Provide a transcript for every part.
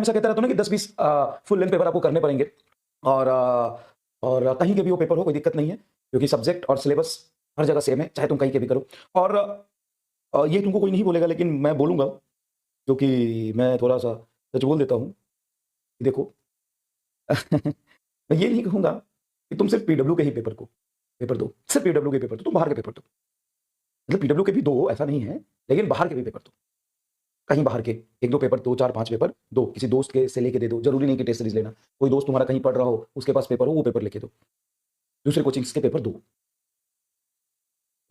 हमेशा कहता रहता हूँ ना कि 10-20 फुल लेंथ पेपर आपको करने पड़ेंगे और कहीं के भी वो पेपर हो कोई दिक्कत नहीं है क्योंकि सब्जेक्ट और सिलेबस हर जगह सेम है, चाहे तुम कहीं के भी करो। और ये तुमको कोई नहीं बोलेगा लेकिन मैं बोलूँगा क्योंकि मैं थोड़ा-सा सच बोल देता हूँ कि देखो मैं ये नहीं कहूँगा कि तुम सिर्फ़ पीडब्ल्यू के ही पेपर दो, सिर्फ़ पीडब्ल्यू के पेपर दो, तुम बाहर के पेपर दो। मतलब पीडब्ल्यू के भी दो ऐसा नहीं है, लेकिन बाहर के भी पेपर दो। कहीं बाहर के 1-2 पेपर 2, 4, 5 पेपर दो, किसी दोस्त के से लेके दे दो, ज़रूरी नहीं कि टेस्ट सीरीज़ लेना। कोई दोस्त तुम्हारा कहीं पढ़ रहा हो, उसके पास पेपर हो, वो पेपर लेके दो। दूसरे कोचिंग्स के पेपर दो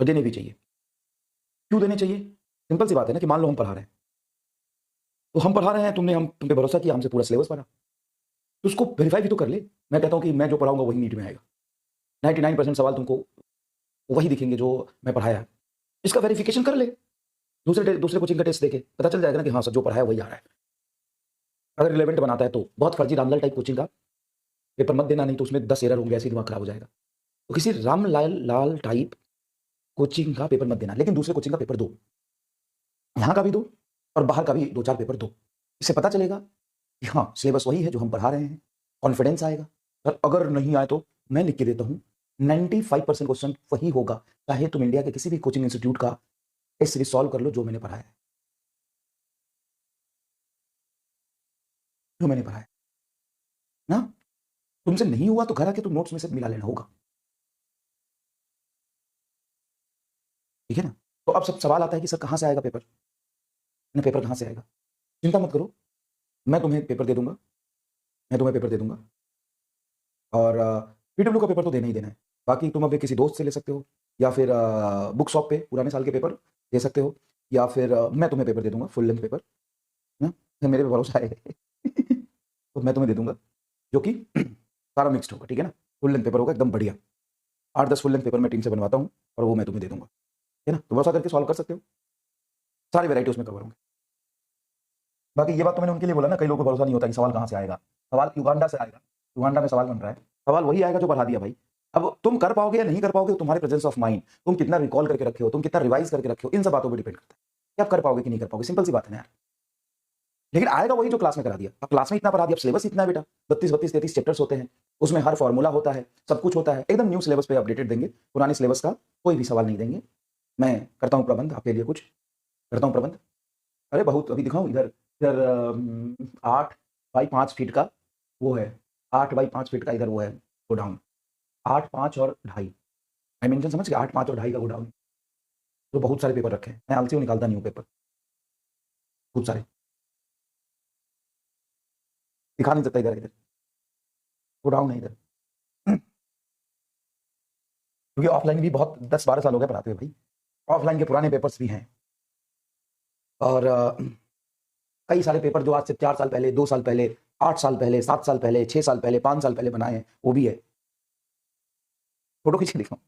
और देने भी चाहिए। क्यों देने चाहिए? सिंपल सी बात है ना कि मान लो हम पढ़ा रहे हैं, तो हम पढ़ा रहे हैं, तुम पे भरोसा किया, हमसे पूरा सिलेबस पढ़ा, तो उसको वेरीफ़ाई भी तो कर ले। मैं कहता हूँ कि मैं जो पढ़ाऊँगा वही नीट में आएगा। 99% सवाल तुमको वही दिखेंगे जो मैं पढ़ाया है। इसका वेरिफ़िकेशन कर ले। दूसरे कोचिंग का टेस्ट देके पता चल जाएगा ना कि हाँ सर जो पढ़ाया वही आ रहा है। अगर रिलेवेंट बनाता है तो बहुत फर्जी रामलाल टाइप कोचिंग का पेपर मत देना, नहीं तो उसमें 10 एरर होंगे, ऐसे ही दिमाग खराब हो जाएगा। तो किसी रामलाल लाल टाइप कोचिंग का पेपर मत देना, लेकिन दूसरे कोचिंग का पेपर दो। यहाँ का भी दो और बाहर का भी 2-4 पेपर दो। इससे पता चलेगा कि हाँ, सिलेबस वही है जो हम पढ़ा रहे हैं, कॉन्फिडेंस आएगा। और अगर नहीं आए तो मैं लिख के देता हूँ 95% क्वेश्चन वही होगा, चाहे तुम इंडिया के किसी भी कोचिंग इंस्टीट्यूट का टेस्ट सीरीज सॉल्व कर लो जो मैंने पढ़ाया है। जो मैंने पढ़ाया है ना, तुमसे नहीं हुआ तो घर आके तुम नोट्स में से मिला लेना होगा। ठीक है ना? तो अब सब सवाल आता है कि सर कहाँ से आएगा पेपर? पेपर कहाँ से आएगा? चिंता मत करो, मैं तुम्हें पेपर दे दूंगा, मैं तुम्हें पेपर दे दूंगा और पीडब्ल्यू का पेपर तो देना ही देना है। बाकी तुम अब किसी दोस्त से ले सकते हो या फिर बुक शॉप पे पुराने साल के पेपर दे सकते हो या फिर मैं तुम्हें पेपर दे दूंगा फुल लेंथ पेपर ना, मेरे पे भरोसा है तो मैं तुम्हें दे दूंगा जो कि सारा मिक्स्ड होगा। ठीक है ना? फुल लेंथ पेपर होगा एकदम बढ़िया। 8-10 फुल लेंथ पेपर मैं टीम से बनवाता हूँ और वो मैं तुम्हें दे दूंगा। है ना? तो भरोसा करके सॉल्व कर सकते हो, सारी वैरायटी उसमें कवर होंगे। बाकी ये बात तो मैंने उनके लिए बोला ना, कई लोगों को भरोसा नहीं होता कि सवाल कहाँ से आएगा। सवाल युगांडा से आएगा, युगांडा में सवाल बन रहा है, सवाल वही आएगा जो पढ़ा दिया भाई। अब तुम कर पाओगे या नहीं कर पाओगे, तुम्हारे प्रेजेंस ऑफ माइंड, तुम कितना रिकॉल करके रखे हो, तुम कितना रिवाइज करके रखे हो, इन सब बातों पर डिपेंड करता है कि आप कर पाओगे कि नहीं कर पाओगे। सिंपल सी बात है ना यार। लेकिन आएगा वही जो क्लास में करा दिया। अब क्लास में इतना पढ़ा दिया, अब सिलेबस इतना है बेटा, 32-33 चैप्टर्स होते हैं, उसमें हर फॉर्मूला होता है, सब कुछ होता है। एकदम न्यू सिलेबस पे अपडेटेड देंगे, पुराने सिलेबस का कोई भी सवाल नहीं देंगे। मैं करता हूँ प्रबंध आपके लिए, कुछ करता हूँ प्रबंध। अरे बहुत, अभी दिखाऊं इधर इधर 8 बाई 5 फीट का वो है, 8 बाई 5 फीट का इधर वो है गोडाउन, 8, 5 और 2.5 डायमेंशन समझ गए, 8, 5 और 2.5 का गोडाउन। तो बहुत सारे पेपर रखे हैं, मैं आलसी हूँ, निकालता नहीं हूँ पेपर, खूब सारे दिखा नहीं सकता। इधर इधर गोडाउन है इधर क्योंकि ऑफलाइन भी बहुत 10-12 साल हो गए पढ़ाते हुए भाई, ऑफलाइन के पुराने पेपर्स भी हैं और कई सारे पेपर जो आज से 4 साल पहले, 2 साल पहले, 8 साल पहले, 7 साल पहले, 6 साल पहले, 5 साल पहले बनाए हैं, वो भी है। फोटो खींच के दिखाऊं?